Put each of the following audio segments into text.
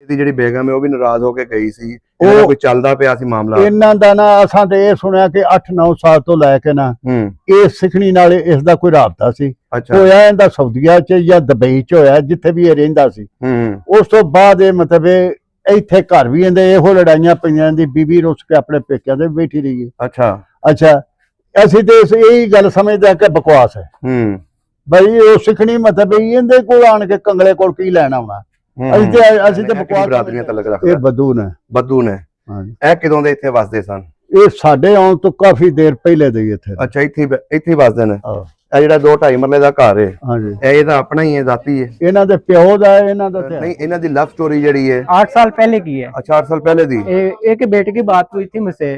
ਇਹਦੀ ਜਿਹੜੀ ਬੇਗਮ ਹੈ ਉਹ ਵੀ ਨਾਰਾਜ਼ ਹੋ ਕੇ ਗਈ ਸੀ। ਇਹਨਾਂ ਦਾ ਕੋਈ ਚੱਲਦਾ ਪਿਆ ਸੀ ਮਾਮਲਾ। ਇਹਨਾਂ ਦਾ ਨਾ ਅਸਾਂ ਤੇ ਇਹ ਸੁਣਿਆ ਕਿ 8-9 ਸਾਲ ਤੋਂ ਲੈ ਕੇ ਨਾ ਇਹ ਸਿੱਖਣੀ ਨਾਲ ਇਸ ਦਾ ਕੋਈ ਰਾਬਤਾ ਸੀ। ਹੋਇਆ ਇਹਦਾ ਸਾਊਦੀਆ ਚ ਜਾਂ ਦੁਬਈ ਚ ਹੋਇਆ, ਜਿੱਥੇ ਵੀ ਇਹ ਰਹਿੰਦਾ ਸੀ। ਉਸ ਤੋਂ ਬਾਅਦ ਇਹ ਮਤਲਬ ਇੱਥੇ ਘਰ ਵੀ ਇਹਦੇ ਇਹੋ ਲੜਾਈਆਂ ਪਈਆਂ ਦੀ, ਬੀਬੀ ਰੁੱਸ ਕੇ ਆਪਣੇ ਪੇਕਿਆਂ ਦੇ ਬੈਠੀ ਰਹੀ ਹੈ। ਅੱਛਾ ਅਸੀਂ ਤੇ ਇਹੀ ਗੱਲ ਸਮਝਦੇ ਕਿ ਬਕਵਾਸ ਹੈ ਬਈ ਉਹ ਸਿੱਖਣੀ ਮਤਲਬ ਇਹਦੇ ਕੋਲ ਆਣ ਕੇ ਕੰਗਲੇ ਕੋਲ ਕੀ ਲੈਣ ਆਉਣਾ। ਅਸੀਂ ਤੇ ਬਕਵਾਸ ਬਰਾਦਰੀਆਂ ਤਲਕ ਰੱਖਦਾ। ਇਹ ਬੱਦੂ ਨੇ ਇਹ ਕਿਦੋਂ ਦੇ ਇੱਥੇ ਵਸਦੇ ਸਨ? ਇਹ ਸਾਡੇ ਆਉਣ ਤੋਂ ਕਾਫੀ ਦੇਰ ਪਹਿਲੇ ਦੇ ਇੱਥੇ। ਅੱਛਾ, ਇੱਥੇ ਵਸਦੇ ਨੇ। ਇਹ ਜਿਹੜਾ 2-2.5 ਮਰਲੇ ਦਾ ਘਰ ਹੈ, ਹਾਂਜੀ, ਇਹਦਾ ਆਪਣਾ ਹੀ ਹੈ, ਜ਼ਾਤੀ ਹੈ? ਇਹਨਾਂ ਦੇ ਪਿਓ ਦਾ ਹੈ, ਇਹਨਾਂ ਦਾ नहीं। इन्हों की लव स्टोरी जड़ी है 8 साल पहले की है। अच्छा, 8 साल पहले दी। एक बेटे की बात हुई थी मुझसे,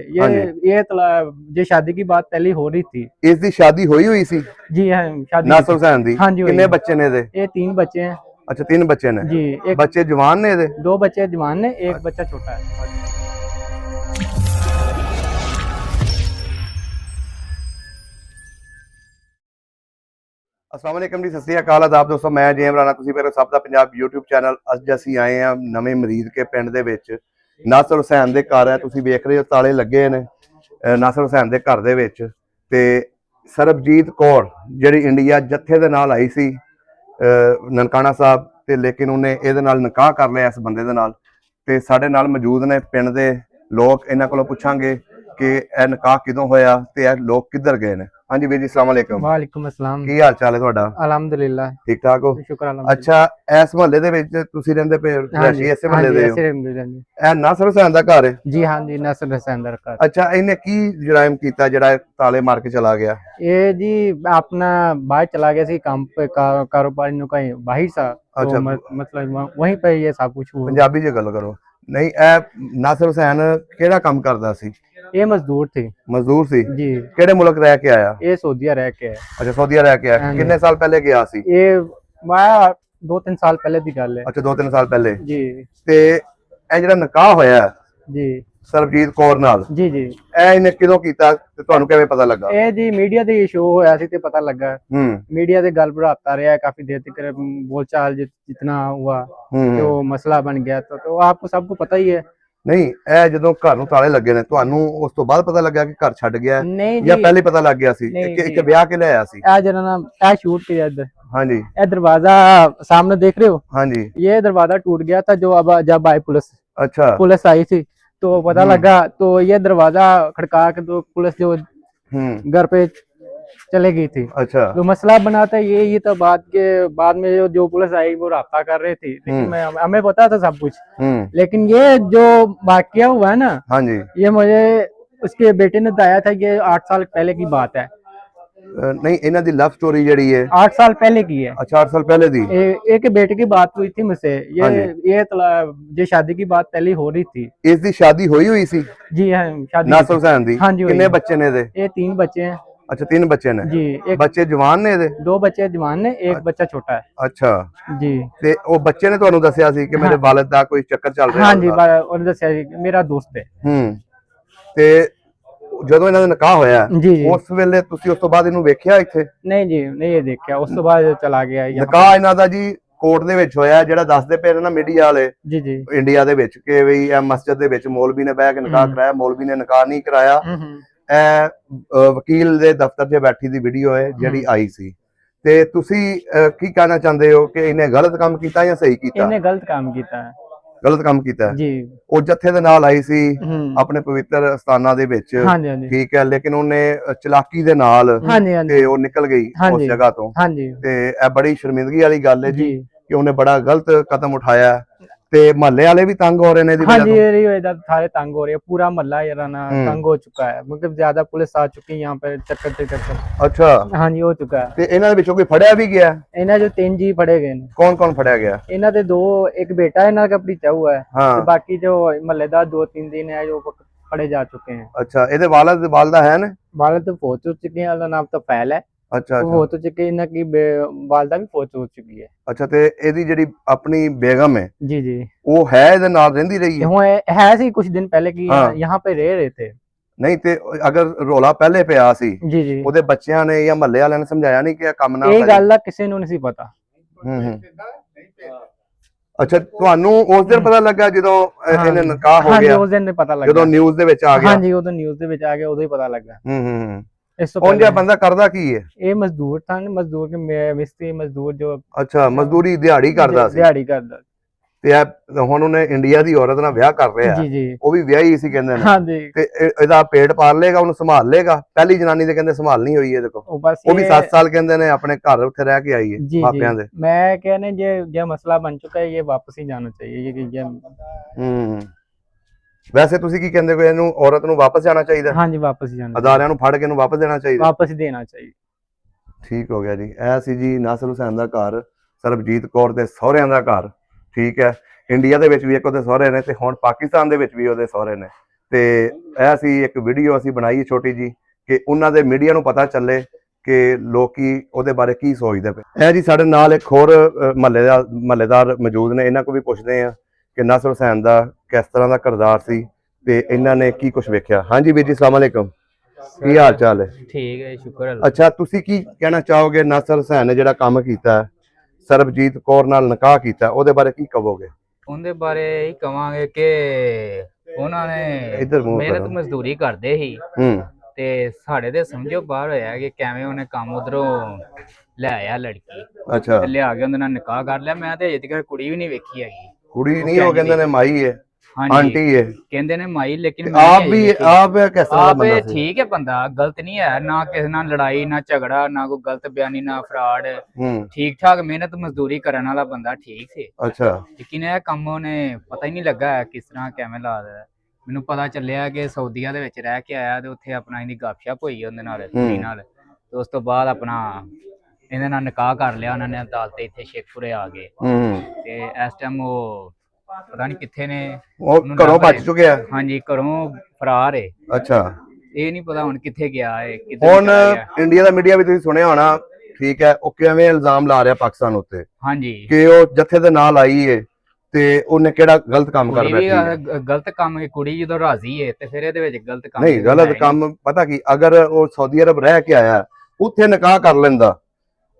ये शादी की बात पहले हो रही थी। इसकी शादी हुई सी? जी हाँ, शादी नासिर हुसैन दी। हाँ जी। कितने बच्चे ने? ये 3 बच्चे हैं। अच्छा, 3 बच्चे ने जी। एक बच्चे जवान ने? 2 बच्चे जवान ने, एक बच्चा छोटा है। अस्सलाम वालेकुम जी, सत श्री अकाल, आदाब दोस्तों। मैं जेम राणा, तुसीं मेरे सब दा पंजाब यूट्यूब चैनल। अज असीं आए हैं नवे मरीद के पिंड दे विच। नासिर हुसैन दे घर है, तुसीं वेख रहे हो ताले लगे ने नासिर हुसैन दे घर दे विच। ते सरबजीत कौर जिहड़ी इंडिया जत्थे दे नाल आई सी ननकाना साहब, ते लेकिन उन्हें इहदे नाल निकाह कर लिया इस बंदे दे नाल। ते साडे नाल मौजूद ने पिंड दे लोग, इन्हां कोलों पुछांगे कि यह निकाह किदों होया ते यह लोग किधर गए ने। हाँ जी वीर जी, अस्सलाम वालेकुम। वालेकुम अस्सलाम। की हाल चाल है तुहाडा? अल्हम्दुलिल्लाह, ठीक ठाक हो? शुक्र अल्लाह। अच्छा, इस मोहल्ले दे विच तुसीं रहिंदे पे रहायशी इस मोहल्ले दे हो? ए नासिर हुसैन दा घर है? जी हाँ जी, नासिर हुसैन दा घर। अच्छा, इन्हें की जुराइम कीता जेड़ा ताले मार के चला गया? ये जी अपना बाहर चला गया सी काम पे, कारोबार नु कहीं बाहर सा। अच्छा, मतलब वहीं पे ये सब कुछ हुआ। पंजाबी च गल करो। नहीं, ए नासिर हुसैन केड़ा काम करदा सी? ये मजदूर थे। मजदूर सी जी। केड़े मुल्क रह के आया? ये सऊदीया रह के है। अच्छा, सऊदीया रह के आया। कितने साल पहले गया सी? ये मैं 2-3 साल पहले दी गल है। अच्छा, 2-3 साल पहले। जी। ते ए जेड़ा निकाह होया जी सरबजीत कौर नाल, जी जी, ए इन्हें किदों कीता ते तुहानू किवें पता लगा? ये जी मीडिया दे शो होया सी ते पता लगा। मीडिया दे गल बढ़ाता रहा काफी देर तक, बोलचाल जितना हुआ तो मसला बन गया। तो आपको सबको पता ही है। नहीं, ए जदों घर नूं ताले लगे ने, तुहानू उस तो बाद पता लगा कि घर छड्ड गया नहीं या पहले पता लग गया सी कि ब्याह के ले आया सी? ए जरा ना ए शूट किया इधर। हाँ जी। ए दरवाजा सामने देख रहे हो? हाँ जी। ये दरवाजा टूट गया था जो अब जब आई पुलिस। अच्छा। पुलिस आई थी तो पता लगा, तो ये दरवाजा खड़का के तो पुलिस जो घर पे चले गई थी। अच्छा। तो मसला बना था ये तो बाद में जो पुलिस आई वो राब्ता कर रही थी, लेकिन हमें पता था सब कुछ। लेकिन ये जो वाकया हुआ है ना, हाँ जी, ये मुझे उसके बेटे ने बताया था। ये 8 साल पहले की बात है। नहीं, इन्हां दी लव स्टोरी जड़ी है 8 साल पहले की है। अच्छा, 8 साल पहले दी। एक बेटे की बात हुई थी मुझसे, ये शादी की बात पहले हो रही थी। इसकी शादी हुई सी? जी हाँ, शादी नासिर हुसैन दी। हाँ जी। कितने बच्चे ने? ये 3 बच्चे हैं। अच्छा, 3 बच्चे ने जी। एक बच्चे जवान ने? 2 बच्चे जवान ने, एक बच्चा छोटा है। अच्छा जी। ते ओ बच्चे ने तुहानू दस्सिया सी कि मेरे वालिद दा कोई चक्कर चल रहा? हाँ जी, और दस्सिया मेरा दोस्त है। ते ਜਦੋਂ ਇਹਨਾਂ ਦਾ ਨਿਕਾਹ ਹੋਇਆ जी जी, ਉਸ ਵੇਲੇ ਤੁਸੀਂ ਉਸ ਤੋਂ ਬਾਅਦ ਇਹਨੂੰ ਵੇਖਿਆ ਇੱਥੇ? नहीं जी, नहीं ये देखा, उस तो बाद चला गया यहाँ। ਨਿਕਾਹ ਇਹਨਾਂ ਦਾ ਜੀ ਕੋਰਟ ਦੇ ਵਿੱਚ ਹੋਇਆ, ਜਿਹੜਾ ਦੱਸਦੇ ਪਏ ਨੇ ਨਾ ਮੀਡੀਆ ਵਾਲੇ जी जी, ਇੰਡੀਆ ਦੇ ਵਿੱਚ ਕਿ ਵੀ ਇਹ ਮਸਜਿਦ ਦੇ ਵਿੱਚ ਮੌਲਵੀ ਨੇ ਬਹਿ ਕੇ ਨਿਕਾਹ ਕਰਾਇਆ। ਮੌਲਵੀ ਨੇ ਨਿਕਾਹ ਨਹੀਂ ਕਰਾਇਆ। ਇਹ ਵਕੀਲ ਦੇ ਦਫ਼ਤਰ 'ਚ ਬੈਠੀ ਦੀ ਵੀਡੀਓ ਹੈ ਜਿਹੜੀ ਆਈ ਸੀ। ਤੇ ਤੁਸੀਂ ਕੀ ਕਹਿਣਾ ਚਾਹੁੰਦੇ ਹੋ ਕਿ ਇਹਨੇ ਗਲਤ ਕੰਮ ਕੀਤਾ ਜਾਂ ਸਹੀ ਕੀਤਾ? इन्हें गलत काम किया है। ਗਲਤ ਕੰਮ ਕੀਤਾ जी। ਉਹ ਜੱਥੇ ਦੇ ਨਾਲ ਆਈ ਸੀ ਆਪਣੇ ਪਵਿੱਤਰ ਸਥਾਨਾਂ ਦੇ ਵਿੱਚ, हाँ जी हाँ जी, ਠੀਕ ਹੈ, ਲੇਕਿਨ ਉਹਨੇ ਚਲਾਕੀ ਦੇ ਨਾਲ हाँ जी हाँ जी, ਤੇ ਉਹ ਨਿਕਲ ਗਈ ਉਸ ਜਗ੍ਹਾ ਤੋਂ। हाँ जी ਤੇ ਇਹ ਬੜੀ ਸ਼ਰਮਿੰਦਗੀ ਵਾਲੀ ਗੱਲ ਹੈ ਜੀ जी। ਕਿ ਉਹਨੇ ਬੜਾ ਗਲਤ ਕਦਮ ਉਠਾਇਆ ਤੇ ਮਹੱਲੇ ਵਾਲੇ ਵੀ ਤੰਗ ਹੋ ਰਹੇ ਨੇ ਇਹਦੀ हाँ ਵਜ੍ਹਾ जी, ਤੋਂ। ये इधर सारे तंग हो रहे हैं, पूरा मोहल्ला ये ना तंग हो चुका है। मतलब ज्यादा पुलिस आ चुकी है यहाँ पे, चक्कर। ਅੱਛਾ, हाँ जी, हो चुका है। ਤੇ ਇਹਨਾਂ ਦੇ ਵਿੱਚੋਂ ਕੋਈ ਫੜਿਆ ਵੀ ਗਿਆ? इन्हें जो 3 जी फड़े गए ने, ਕੌਣ ਕੌਣ ਫੜਿਆ ਗਿਆ? इन्हें दे 2, एक बेटा है इन्हें का भतीजा हुआ है। ਹਾਂ। तो बाकी जो मोहल्लेदार 2-3 दिन है जो फड़े जा चुके हैं। ਅੱਛਾ, ਇਹਦੇ ਵਾਲਿਦ ਵਾਲਦਾ ਹੈ ਨੇ? वालिद तो फौत हो चुके हैं, उनका नाम तो फैल है। ਅੱਛਾ वो ਅੱਛਾ हो तो चुके, इनकी वालदा भी फौत हो चुकी है। ਅੱਛਾ, ਤੇ ਇਹਦੀ ਜਿਹੜੀ ਆਪਣੀ ਬੇਗਮ ਹੈ जी जी, ਉਹ ਹੈ ਇਹਦੇ ਨਾਲ ਰਹਿੰਦੀ ਰਹੀ ਹੈ? है सी कुछ दिन पहले की हाँ। यहाँ पे रह रहे थे। ਨਹੀਂ ਤੇ ਅਗਰ ਰੋਲਾ ਪਹਿਲੇ ਪਿਆ ਸੀ जी जी, ਉਹਦੇ ਬੱਚਿਆਂ ਨੇ ਜਾਂ ਮਹੱਲੇ ਵਾਲਿਆਂ ਨੇ ਸਮਝਾਇਆ ਨਹੀਂ ਕਿ ਇਹ ਕੰਮ ਨਾ ये ਕਰੇ? गल दा किसी नु नहीं सी पता। ਅੱਛਾ, ਤੁਹਾਨੂੰ ਉਸ ਦਿਨ ਪਤਾ ਲੱਗਾ ਜਦੋਂ ਇਹਨੇ ਨਿਕਾਹ ਹੋ ਹਾਂਜੀ ਗਿਆ? ਉਸ ਦਿਨ ਪਤਾ ਲੱਗਾ ਜਦੋਂ ਨਿਊਜ਼ ਦੇ ਵਿੱਚ ਆ ਗਿਆ? ਹਾਂਜੀ ਉਦੋਂ ਨਿਊਜ਼ ਦੇ ਵਿੱਚ ਆ ਗਿਆ, ਉਦੋਂ ਹੀ ਪਤਾ ਲੱਗਾ। ਇਸ ਤੋਂ ਕੌਣ ਜਿਹਾ ਬੰਦਾ ਕਰਦਾ ਕੀ ਹੈ? ਇਹ ਮਜ਼ਦੂਰ था, मजदूर के मिस्त्री मजदूर जो ਅੱਛਾ, ਮਜ਼ਦੂਰੀ ਦਿਹਾੜੀ ਕਰਦਾ ਸੀ। ਦਿਹਾੜੀ ਕਰਦਾ ਤੇ ਇਹ ਹੁਣ ਉਹਨੇ ਇੰਡੀਆ ਦੀ ਔਰਤ ਨਾਲ ਵਿਆਹ ਕਰ ਰਿਹਾ, ਜੀ ਜੀ ਉਹ ਵੀ ਵਿਆਹੀ ਸੀ ਕਹਿੰਦੇ ਨੇ। ਹਾਂਜੀ ਤੇ ਇਹਦਾ ਪੇਟ ਪਾਲ ਲੇਗਾ, ਉਹਨੂੰ ਸੰਭਾਲ ਲੇਗਾ। ਪਹਿਲੀ ਜਨਾਨੀ ਤੇ ਕਹਿੰਦੇ ਸੰਭਾਲਣੀ ਹੋਈ ਹੈ ਦੇਖੋ, ਉਹ ਬਸ ਉਹ ਵੀ 7 ਸਾਲ ਕਹਿੰਦੇ ਨੇ ਆਪਣੇ ਘਰ ਉੱਥੇ ਰਹਿ ਕੇ ਆਈ ਹੈ जी ਮਾਪਿਆਂ ਦੇ। मैं कहने ये मसला बन चुका है, ये वापस ही जाना चाहिए ये ਵੈਸੇ ਤੁਸੀਂ ਕੀ ਕਹਿੰਦੇ ਹੋ, ਇਹਨੂੰ ਔਰਤ ਨੂੰ ਵਾਪਸ ਜਾਣਾ ਚਾਹੀਦਾ? हाँ जी वापस ही जाना ਅਦਾਰਿਆਂ ਨੂੰ ਫੜ ਕੇ ਇਹਨੂੰ ਵਾਪਸ ਦੇਣਾ ਚਾਹੀਦਾ। वापस ही देना चाहिए। ਠੀਕ ਹੋ ਗਿਆ ਜੀ। ਇਹ ਸੀ ਜੀ ਨਾਸਰ ਹੁਸੈਨ ਦਾ ਘਰ, ਸਰਬਜੀਤ ਕੌਰ ਦੇ ਸਹੁਰਿਆਂ ਦਾ ਘਰ। ਠੀਕ ਹੈ, ਇੰਡੀਆ ਦੇ ਵਿੱਚ ਵੀ ਇੱਕ ਉਹਦੇ ਸਹੁਰੇ ਨੇ ਤੇ ਹੁਣ ਪਾਕਿਸਤਾਨ ਦੇ ਵਿੱਚ ਵੀ ਉਹਦੇ ਸਹੁਰੇ ਨੇ। ਤੇ ਇਹ ਸੀ ਇੱਕ ਵੀਡੀਓ ਅਸੀਂ ਬਣਾਈ ਛੋਟੀ ਜੀ ਕਿ ਉਹਨਾਂ ਦੇ ਮੀਡੀਆ ਨੂੰ ਪਤਾ ਚੱਲੇ ਕਿ ਲੋਕੀ ਉਹਦੇ ਬਾਰੇ ਕੀ ਸੋਚਦੇ ਪਏ। ਇਹ ਜੀ ਸਾਡੇ ਨਾਲ ਇੱਕ ਹੋਰ ਮਹੱਲੇਦਾਰ ਮੌਜੂਦ ਨੇ, ਇਹਨਾਂ ਕੋਲ ਵੀ ਪੁੱਛਦੇ ਆ ਕਿ ਨਾਸਰ ਹੁਸੈਨ ਦਾ ਕਿਸ ਤਰ੍ਹਾਂ ਦਾ ਕਿਰਦਾਰ ਸੀ ਤੇ ਇਹਨਾਂ ਨੇ ਕੀ ਕੁਝ ਵੇਖਿਆ। ਹਾਂਜੀ ਵੀਰ ਜੀ, ਅਸਲਾਮ ਅਲੈਕਮ, ਕੀ ਹਾਲ ਚਾਲ ਹੈ? ठीक है, शुक्र अल्लाह। ਅੱਛਾ, ਤੁਸੀਂ ਕੀ ਕਹਿਣਾ ਚਾਹੋਗੇ? ਨਾਸਰ ਹੁਸੈਨ ਨੇ ਜਿਹੜਾ ਕੰਮ ਕੀਤਾ, ਸਰਬਜੀਤ ਕੌਰ ਨਾਲ ਨਿਕਾਹ ਕੀਤਾ, ਉਹਦੇ ਬਾਰੇ ਕੀ ਕਹੋਗੇ? ਉਹਦੇ ਬਾਰੇ ਇਹ ਕਵਾਂਗੇ ਕਿ ਉਹਨਾਂ ਨੇ ਇੱਧਰ ਮੂੰਹ ਮਿਹਨਤ ਕਰੋ। ਮਜ਼ਦੂਰੀ ਕਰਦੇ ਸੀ ਤੇ ਸਾਡੇ ਤੇ ਸਮਝੋ ਬਾਹਰ ਹੋਇਆ ਕਿ ਕਿਵੇਂ ਉਹਨੇ ਕੰਮ ਉਧਰੋਂ ਲੈ ਆਇਆ ਲੜਕੀ ਅੱਛਾ, ਤੇ ਲਿਆ ਕੇ ਉਹਦੇ ਨਾਲ ਨਿਕਾਹ ਕਰ ਲਿਆ। ਮੈਂ ਤੇ ਅਜੇ ਤੱਕ ਕੁੜੀ ਵੀ ਨਹੀਂ ਵੇਖੀ ਹੈਗੀ। ਕੁੜੀ ਨਹੀਂ, ਉਹ ਕਹਿੰਦੇ ਨੇ ਮਾਈ ਹੈ, ਹਾਂਜੀ ਆਂਟੀ ਹੈ। ਕਹਿੰਦੇ ਨੇ ਮਾਈ, ਲੇਕਿਨ ਮੈਂ ਆਪ ਨਹੀਂ ਵੀ ਵੇਖੀ। ਆਪ ਕਿਸ ਤਰ੍ਹਾਂ ਦਾ ਆਪ ਬੰਦਾ ਇਹ ਸੀ? ਠੀਕ ਹੈ, ਬੰਦਾ ਗਲਤ ਨਹੀਂ ਹੈ, ਨਾ ਕਿਸੇ ਨਾਲ ਲੜਾਈ, ਨਾ ਝਗੜਾ, ਨਾ ਕੋਈ ਗਲਤ ਬਿਆਨੀ, ਨਾ ਫਰਾਡ, ਠੀਕ ਠਾਕ ਮਿਹਨਤ ਮਜ਼ਦੂਰੀ ਕਰਨ ਵਾਲਾ ਬੰਦਾ ਠੀਕ ਸੀ। ਅੱਛਾ, ਲੇਕਿਨ ਇਹ ਕੰਮ ਉਹਨੇ ਪਤਾ ਹੀ ਨਹੀਂ ਲੱਗਾ ਕਿਸ ਤਰ੍ਹਾਂ ਕਿਵੇਂ ਲਾ ਦਿੱਤਾ। ਮੈਨੂੰ ਪਤਾ ਚੱਲਿਆ ਕਿ ਸਾਊਦੀਆ ਦੇ ਵਿੱਚ ਰਹਿ ਕੇ ਆਇਆ ਤੇ ਉੱਥੇ ਆਪਣਾ ਇਹਦੀ ਗੱਪਸ਼ਪ ਹੋਈ ਉਹਦੇ ਨਾਲ, ਕੁੜੀ ਨਾਲ, ਤੇ ਉਸ ਤੋਂ ਬਾਅਦ ਆਪਣਾ ਇਹਦੇ ਨਾਲ ਨਿਕਾਹ ਕਰ ਲਿਆ ਉਹਨਾਂ ਨੇ ਅਦਾਲਤ ਤੇ ਇੱਥੇ ਸ਼ੇਖਪੁਰੇ ਆ ਗਏ। ਤੇ ਇਸ ਟਾਈਮ ਉਹ ਪਤਾ ਨਹੀਂ ਕਿੱਥੇ ਨੇ, ਉਹ ਘਰੋਂ ਭੱਜ ਚੁੱਕਿਆ? ਹਾਂਜੀ, ਘਰੋਂ ਫਰਾਰ ਹੈ। ਅੱਛਾ, ਇਹ ਨਹੀਂ ਪਤਾ ਹੁਣ ਕਿੱਥੇ ਗਿਆ ਹੈ, ਕਿੱਥੇ ਹੁਣ ਚਲਾ ਗਿਆ। ਇੰਡੀਆ ਦਾ ਮੀਡੀਆ ਵੀ ਤੁਸੀਂ ਸੁਣਿਆ ਹੋਣਾ, ਠੀਕ ਹੈ, ਉਹ ਕਿਵੇਂ ਇਲਜ਼ਾਮ ਲਾ ਰਿਹਾ ਪਾਕਿਸਤਾਨ ਉੱਤੇ ਹਾਂਜੀ, ਕਿ ਉਹ ਜੱਥੇ ਦੇ ਨਾਲ ਆਈ ਏ ਤੇ ਉਹਨੇ ਕਿਹੜਾ ਗਲਤ ਕੰਮ ਕਰ ਕੁੜੀ ਬੈਠੀ ਹੈ। ਵੀ ਗਲਤ ਕੰਮ, ਕੁੜੀ ਜਦੋਂ ਰਾਜ਼ੀ ਹੈ ਤੇ ਫਿਰ ਇਹਦੇ ਵਿੱਚ ਗਲਤ ਕੰਮ ਨਹੀਂ, ਗਲਤ ਕੰਮ ਪਤਾ ਕੀ, ਅਗਰ ਉਹ ਸਾਊਦੀ ਅਰਬ ਰਹਿ ਕੇ ਆਇਆ, ਉੱਥੇ ਨਿਕਾਹ ਕਰ ਲੈਂਦਾ,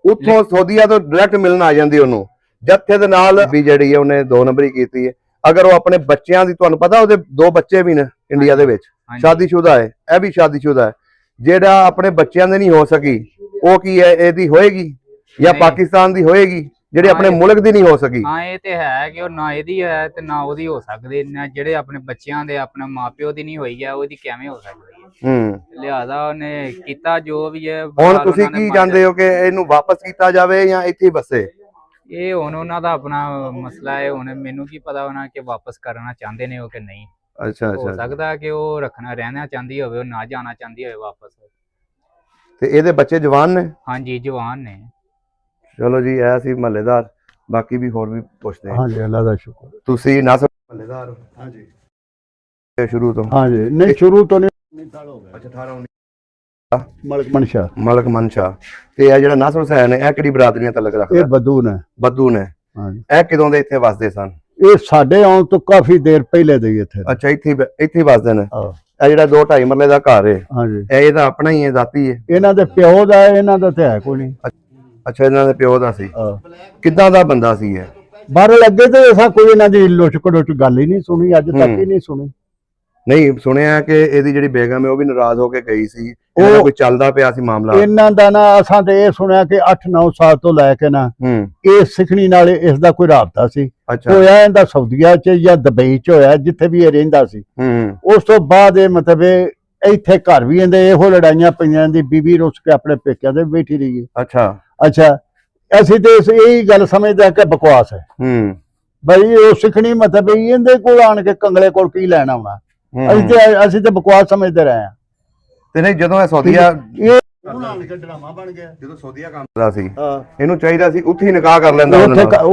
ਉੱਥੋਂ ਸਾਊਦੀਆ ਤੋਂ ਡਾਇਰੈਕਟ ਮਿਲਣ ਆ ਜਾਂਦੀ ਉਹਨੂੰ। ਜੱਥੇ ਦੇ ਨਾਲ ਵੀ ਜਿਹੜੀ ਹੈ ਉਹਨੇ 2 ਨੰਬਰੀ ਕੀਤੀ ਹੈ। ਅਗਰ ਉਹ ਆਪਣੇ ਬੱਚਿਆਂ ਦੀ, ਤੁਹਾਨੂੰ ਪਤਾ ਉਹਦੇ 2 ਬੱਚੇ ਵੀ ਨੇ ਇੰਡੀਆ ਦੇ ਵਿੱਚ, ਸ਼ਾਦੀशुदा ਹੈ, ਇਹ ਵੀ ਸ਼ਾਦੀशुदा ਹੈ। ਜਿਹੜਾ ਆਪਣੇ ਬੱਚਿਆਂ ਦੇ ਨਹੀਂ ਹੋ ਸਕੀ, ਉਹ ਕੀ ਹੈ, ਇਹਦੀ ਹੋਏਗੀ ਜਾਂ ਪਾਕਿਸਤਾਨ ਦੀ ਹੋਏਗੀ, ਜਿਹੜੀ ਆਪਣੇ ਮੁਲਕ ਦੀ ਨਹੀਂ ਹੋ ਸਕੀ? ਹਾਂ, ਇਹ ਤੇ ਹੈ ਕਿ ਉਹ ਨਾ ਇਹਦੀ ਹੈ ਤੇ ਨਾ ਉਹਦੀ ਹੋ ਸਕਦੀ, ਨਾ ਜਿਹੜੇ ਆਪਣੇ ਬੱਚਿਆਂ ਦੇ ਆਪਣੇ ਮਾਪਿਓ ਦੀ ਨਹੀਂ ਹੋਈ ਹੈ, ਉਹਦੀ ਕਿਵੇਂ ਹੋ ਸਕਦੀ ਹੈ। ਲਿਹਾਜ਼ਾ ਉਹਨੇ ਕੀਤਾ ਜੋ ਵੀ ਹੈ। ਹੁਣ ਤੁਸੀਂ ਕੀ ਚਾਹੁੰਦੇ ਹੋ ਕਿ ਇਹਨੂੰ ਵਾਪਸ ਕੀਤਾ ਜਾਵੇ ਜਾਂ ਇੱਥੇ ਹੀ ਬਸੇ? ਇਹ ਹੁਣ ਉਹਨਾਂ ਦਾ ਆਪਣਾ ਮਸਲਾ ਹੈ। ਹੁਣ ਮੈਨੂੰ ਕੀ ਪਤਾ ਉਹਨਾਂ ਕਿ ਵਾਪਸ ਕਰਨਾ ਚਾਹੁੰਦੇ ਨੇ ਉਹ ਕਿ ਨਹੀਂ। ਅੱਛਾ ਹੋ ਅੱਛਾ, ਸਕਦਾ ਕਿ ਉਹ ਰਹਿਣਾ ਚਾਹੁੰਦੀ ਹੋਵੇ, ਉਹ ਨਾ ਜਾਣਾ ਚਾਹੁੰਦੀ ਹੋਵੇ ਵਾਪਸ। ਤੇ ਇਹਦੇ ਬੱਚੇ ਜਵਾਨ ਨੇ? ਹਾਂਜੀ, ਜਵਾਨ ਨੇ। ਚਲੋ ਜੀ, ਇਹ ਸੀ ਮਹੱਲੇਦਾਰ, ਬਾਕੀ ਵੀ ਹੋਰ ਵੀ ਪੁੱਛਦੇ ਹਾਂ। ਹਾਂਜੀ, ਅੱਲਾ ਦਾ ਸ਼ੁਕਰ। ਤੁਸੀਂ ਨਾਸਰ ਮਹੱਲੇਦਾਰ? ਹਾਂਜੀ, ਸ਼ੁਰੂ ਤੋਂ? ਹਾਂਜੀ, ਨਹੀਂ ਸ਼ੁਰੂ ਤੋਂ ਨਹੀਂ, ਅੱਛਾ, 18 ਮਲਕ ਮਨਸ਼ਾ, ਮਲਕ ਮਨਸ਼ਾ। ਤੇ ਇਹ ਜਿਹੜਾ ਨਾਸਰ ਹੁਸੈਨ ਹੈ, ਇਹ ਕਿਹੜੀ ਬਰਾਦਰੀ ਨਾਲ ਤਾਲੁਕ ਇਹ ਰੱਖਦਾ? ਬਦੂ ਨੇ। ਬੱਦੂ ਨੇ। ਹਾਂਜੀ, ਇਹ ਕਿਦੋਂ ਦੇ ਇੱਥੇ ਵਸਦੇ ਸਨ? ਇਹ ਸਾਡੇ ਆਉਣ ਤੋਂ ਕਾਫੀ ਦੇਰ ਪਹਿਲੇ ਦੇ ਹੀ ਇੱਥੇ। ਅੱਛਾ, ਇੱਥੇ ਵਸਦੇ ਨੇ। ਹਾਂ, ਇਹ ਜਿਹੜਾ 2-2.5 ਮਰਲੇ ਦਾ ਘਰ ਹੈ, ਹਾਂਜੀ, ਇਹ ਇਹਦਾ ਆਪਣਾ ਹੀ ਹੈ, ਜ਼ਾਤੀ ਹੈ? ਇਹਨਾਂ ਦੇ ਪਿਓ ਦਾ ਹੈ, ਇਹਨਾਂ ਦਾ ਤੇ ਹੈ ਕੋਈ ਨਹੀਂ। ਅੱਛਾ, ਇਹਨਾਂ ਦੇ ਪਿਓ ਦਾ ਸੀ। ਹਾਂ, ਕਿੱਦਾਂ ਦਾ ਬੰਦਾ ਸੀ ਇਹ? ਬਾਹਰ ਲੱਗੇ ਤੇ ਅਸਾਂ ਕੋਈ ਇਹਨਾਂ ਦੀ ਲੁੱਚ ਗੱਲ ਹੀ ਨਹੀਂ ਸੁਣੀ, ਅੱਜ ਤੱਕ ਹੀ ਨਹੀਂ ਸੁਣੀ। ਨਹੀਂ, ਸੁਣਿਆ ਕਿ ਇਹਦੀ ਜਿਹੜੀ ਬੇਗਮ ਹੈ ਉਹ ਵੀ ਨਾਰਾਜ਼ ਹੋ ਕੇ ਗਈ ਸੀ, ਉਹ ਕੋਈ ਚੱਲਦਾ ਪਿਆ ਸੀ ਮਾਮਲਾ। ਇਹਨਾਂ ਦਾ ਨਾ ਅਸਾਂ ਤੇ ਇਹ ਸੁਣਿਆ ਕਿ 8-9 ਸਾਲ ਤੋਂ ਲੈ ਕੇ ਨਾ ਇਹ ਸਿੱਖਣੀ ਨਾਲ ਇਸ ਦਾ ਕੋਈ ਰਾਬਤਾ ਸੀ। ਅੱਛਾ, ਹੋਇਆ ਇਹਦਾ ਸਾਊਦੀਆ ਚ ਜਾਂ ਦੁਬਈ ਚ ਹੋਇਆ, ਜਿੱਥੇ ਵੀ ਇਹ ਰਹਿੰਦਾ ਸੀ। ਉਸ ਤੋਂ ਬਾਅਦ ਇਹ ਮਤਲਬ ਇੱਥੇ ਘਰ ਵੀ ਇਹਦੇ ਇਹੋ ਲੜਾਈਆਂ ਪਈਆਂ ਦੀ, ਬੀਬੀ ਰੁੱਸ ਕੇ ਆਪਣੇ ਪੇਕਿਆਂ ਦੇ ਬੈਠੀ ਰਹੀ। ਅੱਛਾ ਅੱਛਾ, ਅਸੀਂ ਤੇ ਇਹੀ ਗੱਲ ਸਮਝਦੇ ਕਿ ਬਕਵਾਸ ਹੈ ਬਈ। ਉਹ ਸਿੱਖਣੀ ਮਤਲਬ ਇਹਦੇ ਕੋਲ ਆਣ ਕੇ ਕੰਗਲੇ ਕੋਲ ਕੀ ਲੈਣ ਆਉਣਾ। ਅਸੀਂ ਤੇ ਬਕਵਾਸ ਸਮਝਦੇ ਰਹੇ ਹਾਂ। ਤੇ ਨਹੀਂ, ਜਦੋਂ ਇਹ ਸਾਊਦੀਆ ਡਰਾਮਾ ਬਣ ਗਿਆ, ਜਦੋਂ ਸਾਊਦੀਆ ਕੰਮ ਕਰਦਾ ਸੀ, ਇਹਨੂੰ ਚਾਹੀਦਾ ਸੀ ਉੱਥੇ ਹੀ ਨਿਕਾਹ ਕਰ ਲੈਂਦਾ,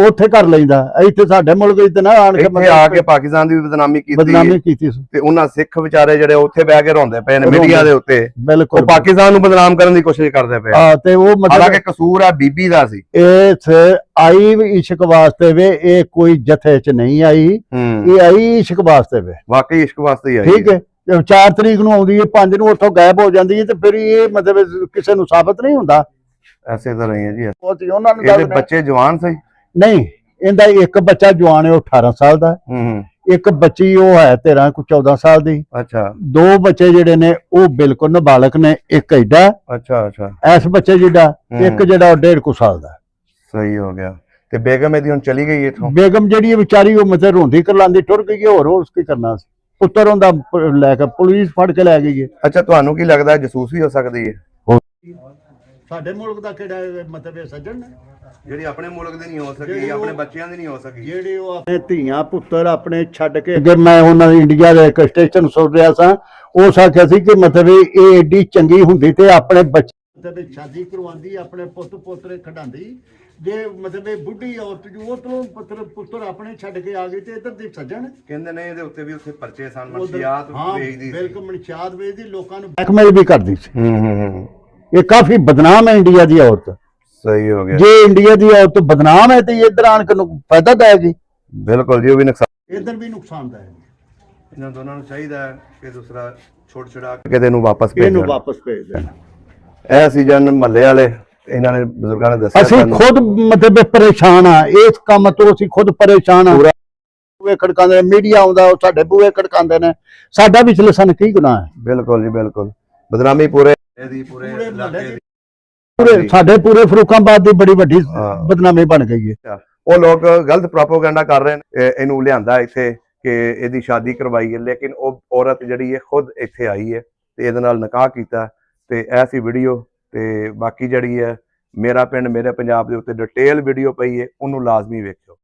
ਉੱਥੇ ਕਰ ਲੈਂਦਾ। ਇੱਥੇ ਸਾਡੇ ਮੁਲਕ ਵਿੱਚ ਨਾ ਆਣ ਕੇ ਆ ਕੇ ਪਾਕਿਸਤਾਨ ਦੀ ਬਦਨਾਮੀ ਕੀਤੀ ਸੀ। ਤੇ ਉਹਨਾਂ ਸਿੱਖ ਵਿਚਾਰੇ ਜਿਹੜੇ ਉੱਥੇ ਬਹਿ ਕੇ ਰੋਂਦੇ ਪਏ ਨੇ ਮੀਡੀਆ ਦੇ ਉੱਤੇ, ਬਿਲਕੁਲ ਪਾਕਿਸਤਾਨ ਨੂੰ ਬਦਨਾਮ ਕਰਨ ਦੀ ਕੋਸ਼ਿਸ਼ ਕਰਦੇ ਪਏ। ਹਾਂ, ਤੇ ਉਹ ਮਤਲਬ ਕਸੂਰ ਆ ਬੀਬੀ ਦਾ ਸੀ। ਇਹ ਆਈ ਵੀ ਇਸ਼ਕ ਵਾਸਤੇ ਵੇ, ਇਹ ਕੋਈ ਜਥੇ ਚ ਨਹੀਂ ਆਈ, ਇਹ ਆਈ ਇਸ਼ਕ ਵਾਸਤੇ ਵੇ। ਵਾਕਈ ਇਸ਼ਕ ਵਾਸਤੇ ਹੀ ਆਈ। ਠੀਕ ਹੈ, 4 ਤਰੀਕ ਨੂੰ ਆਉਂਦੀ ਹੈ, 5 ਨੂੰ ਉੱਥੋਂ ਗਾਇਬ ਹੋ ਜਾਂਦੀ ਹੈ, ਤੇ ਫਿਰ ਇਹ ਮਤਲਬ ਕਿਸੇ ਨੂੰ ਸਾਬਤ ਨਹੀਂ ਹੁੰਦਾ। ਐਸੇ ਤਾਂ ਨਹੀਂ ਹੈ ਜੀ। ਉਹਨਾਂ ਨੂੰ ਇਹਦੇ ਬੱਚੇ ਜਵਾਨ ਸੀ? ਨਹੀਂ, ਇਹਦਾ ਇੱਕ ਬੱਚਾ ਜਵਾਨ ਹੈ, ਉਹ 18 ਸਾਲ ਦਾ, ਇੱਕ ਬੱਚੀ ਉਹ ਹੈ 13 ਕੁ 14 ਸਾਲ ਦੀ। ਅੱਛਾ। 2 ਬੱਚੇ ਜਿਹੜੇ ਨੇ ਉਹ ਬਿਲਕੁਲ ਨਾਬਾਲਗ ਨੇ, ਇੱਕ ਐਡਾ ਅੱਛਾ ਅੱਛਾ ਐਸ ਬੱਚੇ ਜਿਹੜਾ, ਇੱਕ ਜਿਹੜਾ ਉਹ 1.5 ਕੁ ਸਾਲ ਦਾ। ਸਹੀ ਹੋ ਗਿਆ। ਤੇ ਬੇਗਮ ਇਹਦੀ ਹੁਣ ਚਲੀ ਗਈ ਇੱਥੋਂ? ਬੇਗਮ ਜਿਹੜੀ ਹੈ ਵਿਚਾਰੀ ਉਹ ਮਤਲਬ ਰੋਂਦੀ ਕਰਲਾਂਦੀ ਟੁਰ ਗਈ ਹੈ, ਹੋਰ ਉਸ ਕੀ ਕਰਨਾ ਸੀ। ਪੁੱਤਰ ਉਹਦਾ ਲੈ ਕੇ ਪੁਲਿਸ ਫੜ ਕੇ ਲੈ ਗਈ ਹੈ। ਅੱਛਾ, ਤੁਹਾਨੂੰ ਕੀ ਲੱਗਦਾ ਜਸੂਸ ਵੀ ਹੋ ਸਕਦੀ ਹੈ? ਸਾਡੇ ਮੁਲਕ ਦਾ ਕਿਹੜਾ ਮਤਲਬ ਇਹ ਸੱਜਣ ਨੇ, ਜਿਹੜੀ ਆਪਣੇ ਮੁਲਕ ਦੀ ਨਹੀਂ ਹੋ ਸਕੀ, ਆਪਣੇ ਬੱਚਿਆਂ ਦੀ ਨਹੀਂ ਹੋ ਸਕੀ, ਜਿਹੜੇ ਉਹ ਆਪਣੇ ਧੀਆਂ ਪੁੱਤਰ ਆਪਣੇ ਛੱਡ ਕੇ। ਅੱਗੇ ਮੈਂ ਉਹਨਾਂ ਦੀ ਇੰਡੀਆ ਦੇ ਇੱਕ ਸਟੇਸ਼ਨ ਸੁਣ ਰਿਹਾ ਸਾਂ, ਉਸ ਆਖਿਆ ਸੀ ਕਿ ਮਤਲਬ ਇਹ ਏਡੀ ਚੰਗੀ ਹੁੰਦੀ ਤੇ ਆਪਣੇ ਬੱਚੇ ਮਤਲਬ ਸ਼ਾਦੀ ਕਰਵਾਉਂਦੀ, ਆਪਣੇ ਪੁੱਤ ਪੋਤਰੇ ਖਿਡਾਉਂਦੀ। ਜੇ ਮਤਲਬ ਇਹ ਬੁੱਢੀ ਔਰਤ ਜੋ ਉਹ ਤੋਂ ਪੁੱਤਰ ਆਪਣੇ ਛੱਡ ਕੇ ਆ ਗਈ ਤੇ ਇੱਧਰ ਦੇ ਸੱਜਣ ਕਹਿੰਦੇ ਨੇ ਇਹਦੇ ਉੱਤੇ ਵੀ ਉੱਥੇ ਪਰਚੇ ਸਨ, ਮਨਸ਼ਿਆਤ ਵੇਚਦੀ ਸੀ। ਬਿਲਕੁਲ ਮਨਸ਼ਿਆਤ ਵੇਚਦੀ, ਲੋਕਾਂ ਨੂੰ ਬੈਕਮੇਲ ਵੀ ਕਰਦੀ ਸੀ। ਇਹ ਕਾਫੀ ਬਦਨਾਮ ਹੈ ਇੰਡੀਆ ਦੀ ਔਰਤ। ਸਹੀ ਹੋ ਗਿਆ। ਜੇ ਇੰਡੀਆ ਦੀ ਔਰਤ ਬਦਨਾਮ ਹੈ ਤੇ ਇੱਧਰ ਆਣ ਕੇ ਫਾਇਦਾ ਦੇਗੀ। ਬਿਲਕੁਲ ਜੀ, ਉਹ ਵੀ ਨੁਕਸਾਨ, ਇੱਧਰ ਵੀ ਨੁਕਸਾਨਦਾਇਕ ਹੈ। ਇਹਨਾਂ ਦੋਨਾਂ ਨੂੰ ਚਾਹੀਦਾ ਹੈ ਕਿ ਦੂਸਰਾ ਛੋੜ ਛੁੜਾ ਕੇ ਇਹਨੂੰ ਵਾਪਸ ਭੇਜ ਦੇਣ। ਇਹਨੂੰ ਵਾਪਸ ਭੇਜ ਦੇਣ। ਇਹ ਸੀਜ਼ਨ ਮਹੱਲੇ ਵਾਲੇ ਇਹਨਾਂ ਨੇ ਬਜ਼ੁਰਗਾਂ ਨੇ ਦੱਸਿਆ ਅਸੀਂ ਖੁਦ ਮਤਲਬ ਪਰੇਸ਼ਾਨ ਆ ਇਸ ਕੰਮ ਤੋਂ, ਅਸੀਂ ਖੁਦ ਪਰੇਸ਼ਾਨ ਆ। ਬੂਹੇ ਖੜਕਾਉਂਦੇ ਨੇ, ਮੀਡੀਆ ਆਉਂਦਾ ਉਹ ਸਾਡੇ ਬੂਹੇ ਖੜਕਾਉਂਦੇ ਨੇ, ਸਾਡਾ ਵਿਚਲੇ ਸਨ ਕੀ ਗੁਨਾਹ ਹੈ? ਬਿਲਕੁਲ ਜੀ ਬਿਲਕੁਲ, ਬਦਨਾਮੀ ਪੂਰੇ ਇਲਾਕੇ ਦੀ, ਸਾਡੇ ਪੂਰੇ ਫਰੂਖਾਬਾਦ ਦੀ ਬੜੀ ਵੱਡੀ ਬਦਨਾਮੀ ਬਣ ਗਈ ਹੈ। ਉਹ ਲੋਕ ਗਲਤ ਪ੍ਰੋਪੇਗੈਂਡਾ ਕਰ ਰਹੇ ਨੇ, ਇਹਨੂੰ ਲਿਆਂਦਾ ਇੱਥੇ ਕਿ ਇਹਦੀ ਸ਼ਾਦੀ ਕਰਵਾਈ ਹੈ, ਲੇਕਿਨ ਉਹ ਔਰਤ ਜਿਹੜੀ ਹੈ ਖੁਦ ਇੱਥੇ ਆਈ ਹੈ ਤੇ ਇਹਦੇ ਨਾਲ ਨਿਕਾਹ ਕੀਤਾ। ਤੇ ਐਸੀ ਵੀਡੀਓ ਤੇ ਬਾਕੀ ਜਿਹੜੀ ਹੈ ਮੇਰਾ ਪਿੰਡ ਮੇਰੇ ਪੰਜਾਬ ਦੇ ਉੱਤੇ ਡਿਟੇਲ ਵੀਡੀਓ ਪਈ ਹੈ, ਉਹਨੂੰ ਲਾਜ਼ਮੀ ਵੇਖਿਓ।